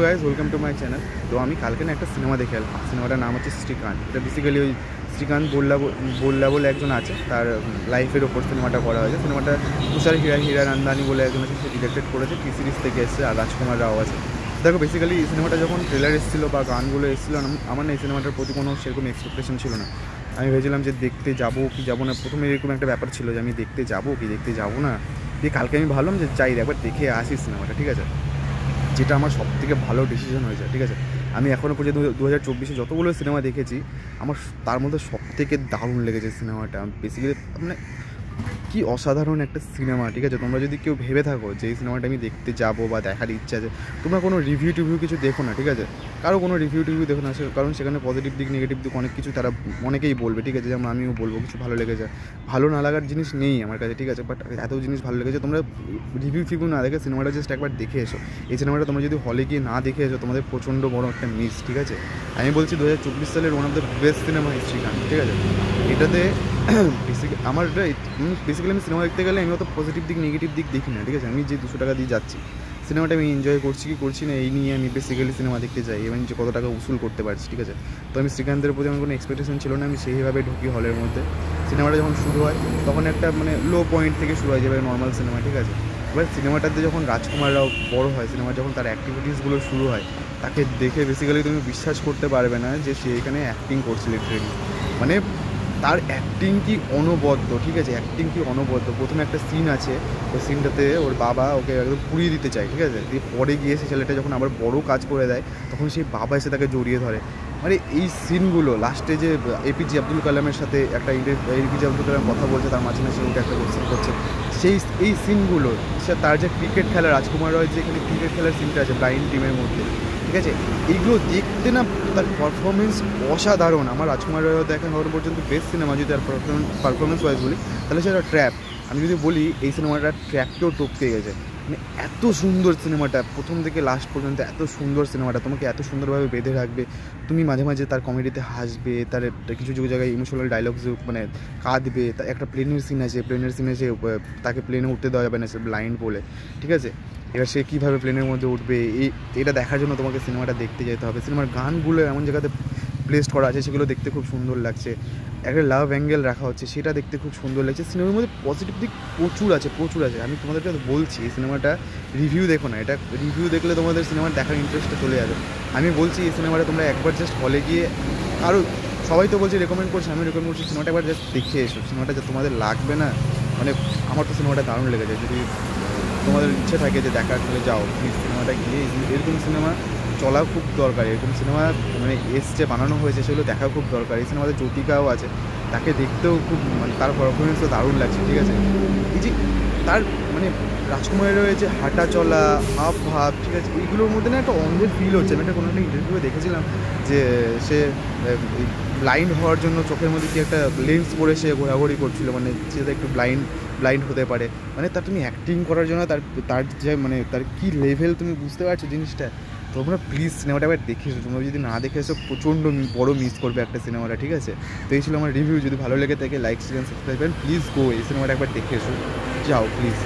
Guys welcome to my channel. তো আমি কালকে না একটা সিনেমা দেখে এলাম। সিনেমাটার নাম হচ্ছে শ্রীকান্ত। এটা বেসিক্যালি ওই শ্রীকান্ত বল্লা বলে একজন আছে, তার লাইফের ওপর সিনেমাটা করা হয়েছে। সিনেমাটা তুষার হিরানন্দানি বলে একজন আছে, সে ডিরেক্টেড করেছে। টি সিরিজ থেকে এসেছে, আর রাজকুমার রাও আছে। দেখো বেসিক্যালি এই সিনেমাটা যখন ট্রেলার এসেছিলো বা গানগুলো এসেছিলো, আমার না এই সিনেমাটার প্রতি কোনো সেরকম এক্সপেকটেশন ছিল না। আমি ভেবেছিলাম যে দেখতে যাবো কি যাবো না, প্রথমে এরকম একটা ব্যাপার ছিল যে আমি দেখতে যাবো কি দেখতে যাবো না। দিয়ে কালকে আমি ভাবলাম যে যাই একবার দেখে আসি সিনেমাটা, ঠিক আছে। যেটা আমার সবথেকে ভালো ডিসিশন হয়েছে, ঠিক আছে। আমি এখনও পর্যন্ত 2024 যতগুলো সিনেমা দেখেছি, আমার তার মধ্যে সবথেকে দারুণ লেগেছে সিনেমাটা। বেসিক্যালি মানে কি অসাধারণ একটা সিনেমা, ঠিক আছে। তোমরা যদি কেউ ভেবে থাকো যে এই সিনেমাটা আমি দেখতে যাবো বা দেখার ইচ্ছা আছে, তোমরা কোনো রিভিউ টিভিউ কিছু দেখো না, ঠিক আছে। কারো কোনো রিভিউ টিভিউ দেখো না, কারণ সেখানে পজিটিভ দিক নেগেটিভ দিক অনেক কিছু তারা অনেকেই বলবে, ঠিক আছে। যেমন আমিও বলবো কিছু ভালো লেগেছে, ভালো না লাগার জিনিস নেই আমার কাছে, ঠিক আছে। বাট এত জিনিস ভালো লেগেছে, তোমরা রিভিউ ফিভিউ না দেখে সিনেমাটা জাস্ট একবার দেখে এসো। এই সিনেমাটা তোমরা যদি হলে গিয়ে না দেখে এসো, তোমাদের প্রচণ্ড বড় একটা মিস, ঠিক আছে। আমি বলছি 2024 সালের one of the best cinema Srikanth, ঠিক আছে। এটাতে আমার বেসিক্যালি আমি সিনেমা দেখতে গেলে আমি অত পজিটিভ দিক নেগেটিভ দিক দেখি না, ঠিক আছে। আমি যে 200 টাকা দিয়ে যাচ্ছি, সিনেমাটা আমি এনজয় করছি কি করছি না এই নিয়ে আমি বেসিক্যালি সিনেমা দেখতে যাই, এবং যে কত টাকা উসুল করতে পারছি, ঠিক আছে। তো আমি শ্রীকান্তের প্রতি আমার কোনো এক্সপেকটেশন ছিল না, আমি সেইভাবে ঢুকি হলের মধ্যে। সিনেমাটা যখন শুরু হয় তখন একটা মানে লো পয়েন্ট থেকে শুরু হয়, যেভাবে নর্মাল সিনেমা, ঠিক আছে। এবার সিনেমাটাতে যখন রাজকুমার রাও বড়ো হয়, সিনেমা যখন তার অ্যাক্টিভিটিসগুলো শুরু হয়, তাকে দেখে বেসিক্যালি তুমি বিশ্বাস করতে পারবে না যে সে এখানে অ্যাক্টিং করছে লিটারেলি। মানে তার অ্যাক্টিং কি অনবদ্য, ঠিক আছে। অ্যাক্টিং কি অনবদ্য। প্রথমে একটা সিন আছে, ওই সিনটাতে ওর বাবা ওকে একদম পুড়িয়ে দিতে চায়, ঠিক আছে। দিয়ে পরে গিয়ে সে ছেলেটা যখন আবার বড় কাজ করে দেয়, তখন সেই বাবা এসে তাকে জড়িয়ে ধরে। মানে এই সিনগুলো লাস্টে যে এপিজে আব্দুল কালামের সাথে একটা এপিজে আব্দুল কালাম কথা বলছে, তার মাঝখানে সে ওটা একটা কোশ্চেন করছে, এই সিনগুলো। সে তার যে ক্রিকেট খেলা, রাজকুমার রয় যে এখানে ক্রিকেট খেলার সিনটা আছে ব্লাইন্ড টিমের মধ্যে, ঠিক আছে। এইগুলো দেখতে না তার পারফরমেন্স অসাধারণ। আমার রাজকুমার রায়ও দেখেন এখন পর্যন্ত বেস্ট সিনেমা যদি তার পারফরমেন্স ওয়াইজ বলি, তাহলে সেটা ট্র্যাপ। আমি যদি বলি এই সিনেমাটা ট্র্যাপকেও টপকে গেছে। মানে এত সুন্দর সিনেমাটা, প্রথম থেকে লাস্ট পর্যন্ত এত সুন্দর সিনেমাটা, তোমাকে এত সুন্দরভাবে বেঁধে রাখবে। তুমি মাঝে মাঝে তার কমেডিতে হাসবে, তার কিছু কিছু জায়গায় ইমোশনাল ডায়লগস মানে কাঁদবে। তার একটা প্লেনের সিন আছে, প্লেনের সিনে সে তাকে প্লেনে উঠতে দেওয়া যাবে না, সে ব্লাইন্ড বলে, ঠিক আছে। এবার সে কীভাবে প্লেনের মধ্যে উঠবে, এটা দেখার জন্য তোমাকে সিনেমাটা দেখতে যেতে হবে। সিনেমার গানগুলো এমন জায়গাতে প্লেসড করা আছে, সেগুলো দেখতে খুব সুন্দর লাগছে। একটা লাভ অ্যাঙ্গেল রাখা হচ্ছে, সেটা দেখতে খুব সুন্দর লাগছে। সিনেমার মধ্যে পজিটিভ দিক প্রচুর আছে, প্রচুর আছে। আমি তোমাদেরকে বলছি এই সিনেমাটা রিভিউ দেখো না, এটা রিভিউ দেখলে তোমাদের সিনেমার দেখার ইন্টারেস্টটা চলে যাবে। আমি বলছি এই সিনেমাটা তোমরা একবার জাস্ট হলে গিয়ে, আরও সবাই তো বলছি রেকমেন্ড করছে, আমি রেকমেন্ড করছি সিনেমাটা একবার জাস্ট দেখে এসো। সিনেমাটা যে তোমাদের লাগবে না, মানে আমার তো সিনেমাটা দারুণ লেগেছে। যদি তোমাদের ইচ্ছে থাকে যে দেখার, তাহলে যাও প্লিজ সিনেমাটা গিয়ে। এরকম সিনেমা চলা খুব দরকার, এরকম সিনেমা মানে এসছে বানানো হয়েছে, সেগুলো দেখা খুব দরকার। এই সিনেমাতে জ্যোতিকাও আছে, তাকে দেখতেও খুব মানে তার পারফরমেন্সও দারুণ লাগছে, ঠিক আছে। এই যে তার মানে রাজকুমারের রয়েছে হাঁটা চলা, হাব ভাব, ঠিক আছে, এইগুলোর মধ্যে না একটা অন্ধের ফিল হচ্ছে। আমি একটা কোনো একটা ইন্টারভিউয়ে দেখেছিলাম যে সে ব্লাইন্ড হওয়ার জন্য চোখের মধ্যে কি একটা লেন্স পরে সে ঘোরাঘুরি করছিল, মানে সে একটু ব্লাইন্ড হতে পারে। মানে তার তুমি অ্যাক্টিং করার জন্য তার যে মানে তার কী লেভেল তুমি বুঝতে পারছো জিনিসটা। তোমরা প্লিজ সিনেমাটা একবার দেখে এসো। তোমরা যদি না দেখে এসো প্রচণ্ড বড় মিস করবে একটা সিনেমাটা, ঠিক আছে। তো এই ছিল আমার রিভিউ। যদি ভালো লেগে থাকে like share subscribe, please go এই সিনেমাটা একবার দেখে এসো, যাও প্লিজ।